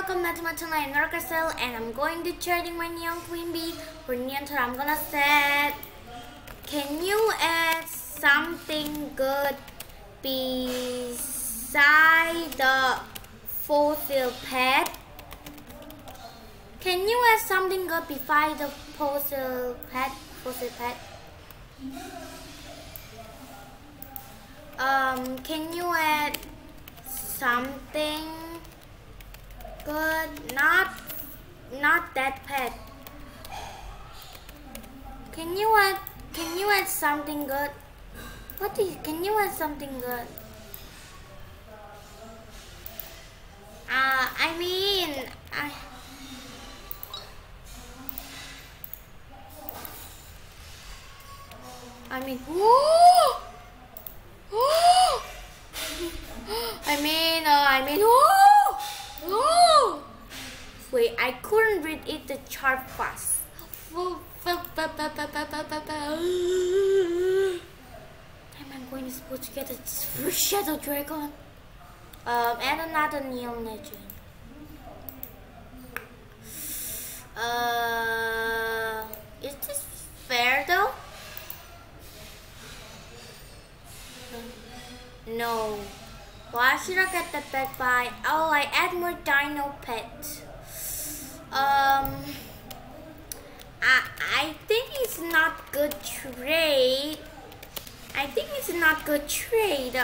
welcome back to my channel. I'm Castle and I'm going to trading my neon queen bee. For neon turn, I'm gonna set. Can you add something good beside the fossil pet? Can you add something good beside the fossil pet? Can you add something good? Not that pet. Can you add something good? Can you add something good? Wait, I couldn't read it the chart fast. I'm going to supposed to get a shadow dragon. And another neon legend. Is this fair though? No. Why should I get the pet by? Oh, I add more dino pet. I think it's not good trade. I think it's not good trade.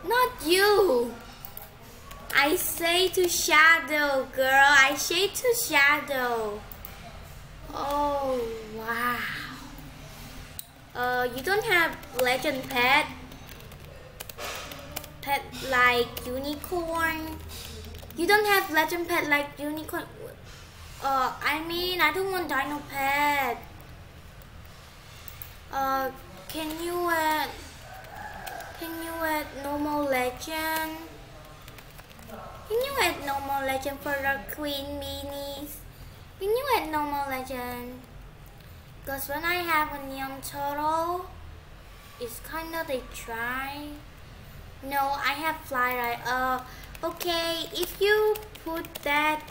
Not you. I say to Shadow, girl. I say to Shadow. Oh, wow. You don't have legend pet like unicorn. You don't have legend pet like unicorn. I don't want dino pet. Can you add normal legend? Can you add normal legend for the queen minis? Can you add normal legend? Because when I have a neon turtle, it's kind of a try. No, I have fly right. Okay, if you put that,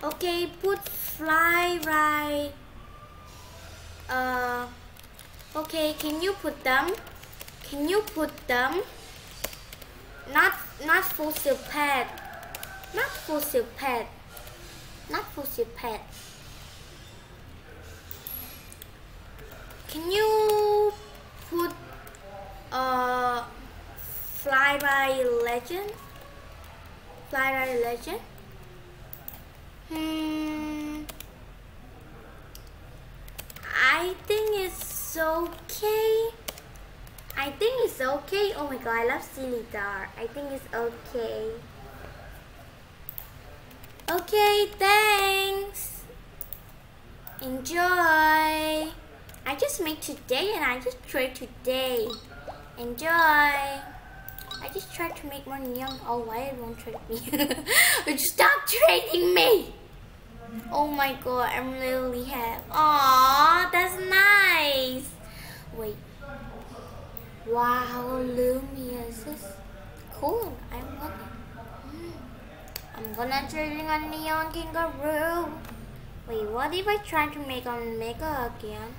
okay, put fly right. Okay, can you put them? Not fossil pet. Can you put fly by legend? I think it's okay. Oh my god, I love Silly Dar. I think it's okay. Okay, thanks. Enjoy. I just made today and I just trade today. Enjoy. I just tried to make more neon. Oh, why it won't trade me? Stop trading me. Oh my god, I'm literally happy. Aww, that's nice. Wait. Wow, Lumious is cool. I want it. I'm gonna trade a neon kangaroo. Wait, what if I try to make a mega again?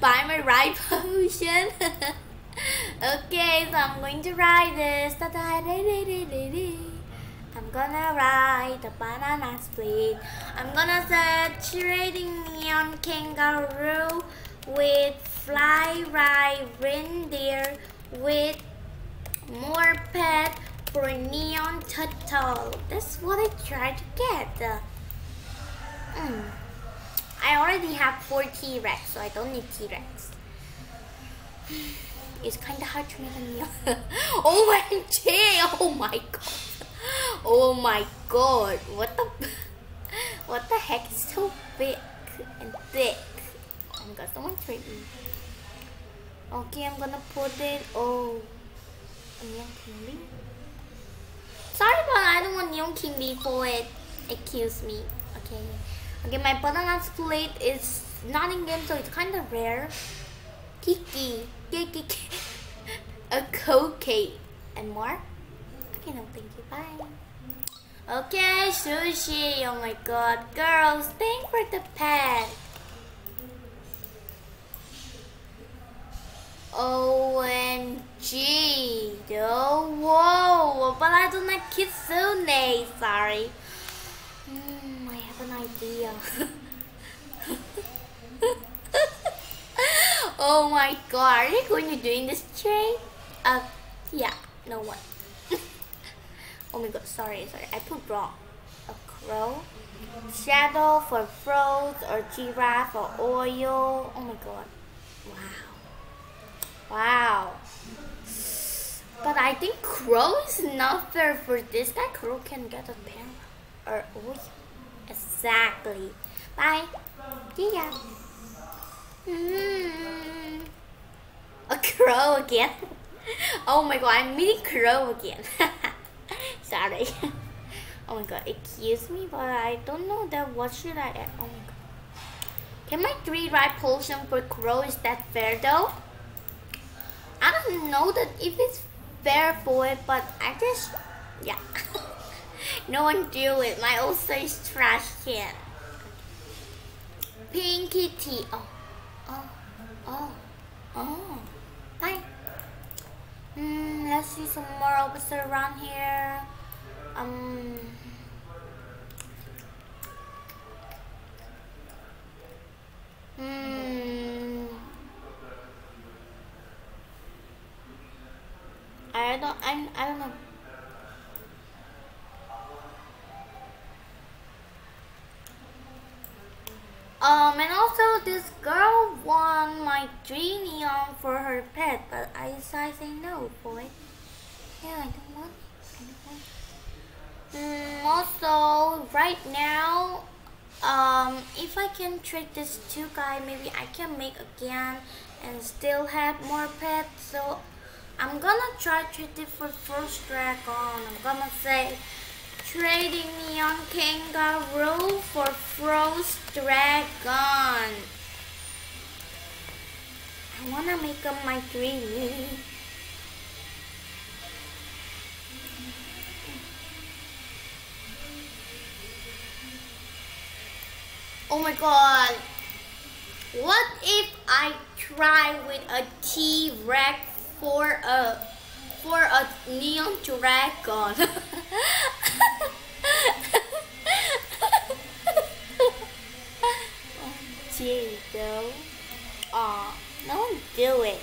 Buy my ride potion. Okay, so I'm going to ride this. I'm gonna ride the banana split. I'm gonna set trading neon kangaroo with fly ride reindeer with more pet for neon turtle. That's what I tried to get. I already have 4 T-Rex, so I don't need T-Rex. It's kind of hard to make a neon. OMG! Oh my god! What the heck is so big and thick? Oh my god, someone trade me. Okay, I'm gonna put it. Oh, neon candy. Sorry, but I don't want neon candy for it. Excuse me. Okay. Okay, my banana split is not in game, so it's kind of rare. Kiki. A cookie. And more? Okay, no, thank you. Bye. Okay, sushi. Oh my god. Girls, thank for the pet. OMG. Oh, whoa. But I don't like kitsune. Sorry. I have an idea. Oh my god. Are you going to doing this trade? Yeah. No one. Oh my god, sorry, I put wrong. A crow, shadow for froze, or giraffe for oil. Oh my god, wow. But I think crow is not fair for this guy. Crow can get a pen or oil. Exactly. Bye. See ya. A crow again. Oh my god, I'm meeting crow again. Sorry. Oh my god, excuse me, but I don't know that what should I add. Oh my god. Can my 3 right potion for crow, is that fair though? I don't know that if it's fair for it, but I just, yeah. No one do it. My ulcer is trash can. Pinky tea. Oh. Bye. Let's see some more officers around here. I don't know. And also this girl won my 3 neon for her pet, but I decided to say no for it. Yeah, I don't want it. Also, right now, if I can trade this 2 guy, maybe I can make again and still have more pets. So I'm gonna try to trade it for first dragon. I'm gonna say trading neon kangaroo for frost dragon. I wanna make up my 3. Oh my god. What if I try with a T-Rex for a neon dragon? Gee, though. Aw, no, do it.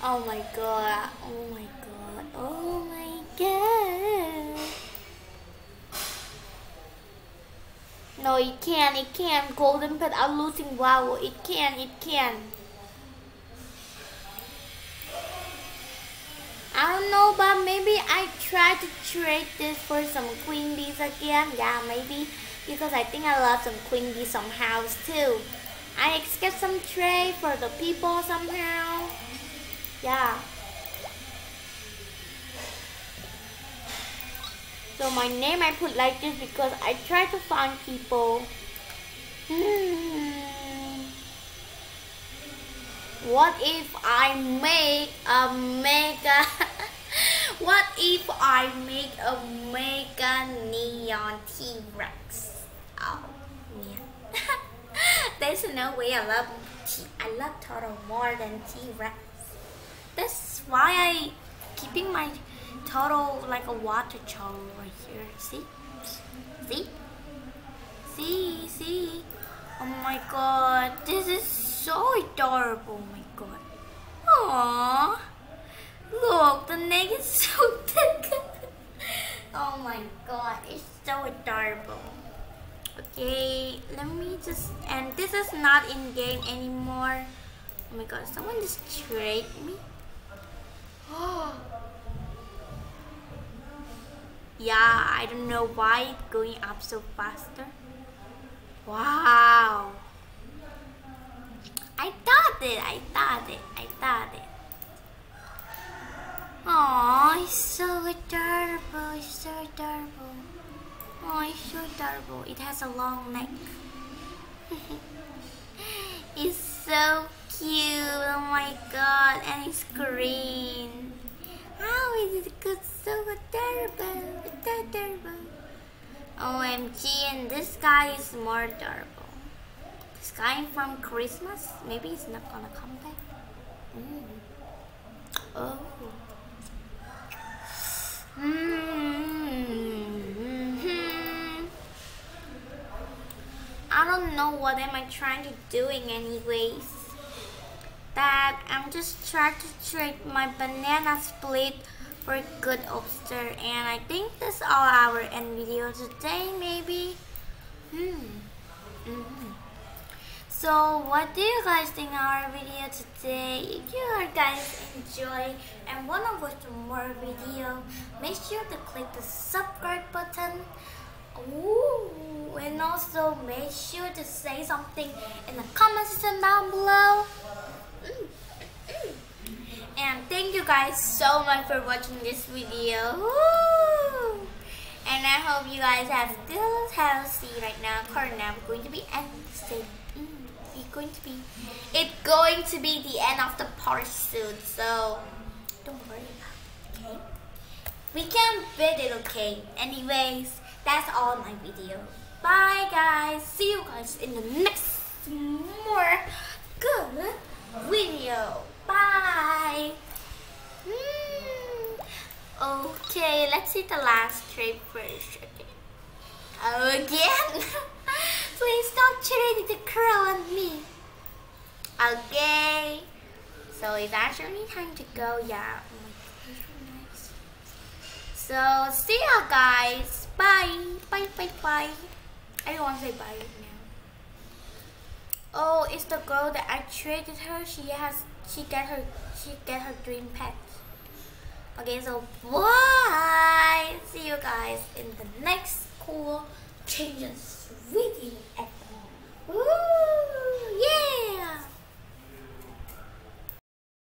Oh my god. Oh my god. Oh my god. No, it can't. Golden pet are losing. Wow, it can. I don't know, but maybe I try to trade this for some queen bees again. Yeah, maybe. Because I think I love some queen bees somehow too. I expect some trade for the people somehow. Yeah. So my name I put like this because I try to find people. What if I make a mega? What if I make a mega neon T-Rex? Oh yeah. There's no way I love turtle more than T-Rex. That's why I keeping my turtle like a water turtle right here. See? Oh my god, this is so adorable. Oh my god. Aww. Look, the neck is so thick. Oh my god, it's so adorable. Okay, let me just, and this is not in game anymore. Oh my god, someone just trade me. Oh. Yeah, I don't know why it's going up so faster. Wow. I thought it. Oh, it's so adorable. It's so adorable. Oh, it's so adorable. It has a long neck. It's so cute. Oh my god. And it's green. How is it good? So adorable. It's adorable. OMG. And this guy is more adorable. This guy from Christmas. Maybe he's not gonna come back. Oh. I don't know what am I trying to doing anyways. That I'm just trying to trade my banana split for a good oyster, and I think that's all our end video today maybe. So what do you guys think of our video today? If you guys enjoy and want to watch more video, make sure to click the subscribe button. Ooh, and also make sure to say something in the comment section down below. And thank you guys so much for watching this video. Woo! And I hope you guys have good healthy right now. Corona going to be ending. It's going to be the end of the part soon, so don't worry about it, okay? We can beat it, okay? Anyways, that's all my video. Bye guys. See you guys in the next more good video. Bye. Okay, let's see the last trade first. Again? Please stop trading the crow on me. Okay. So it's actually time to go. Yeah. Oh my God, nice. So see ya guys. Bye. Bye bye bye. Everyone say bye right now. Oh, it's the girl that I traded her. She get her dream pet. Okay, so bye. See you guys in the next cool changes video ever. Woo!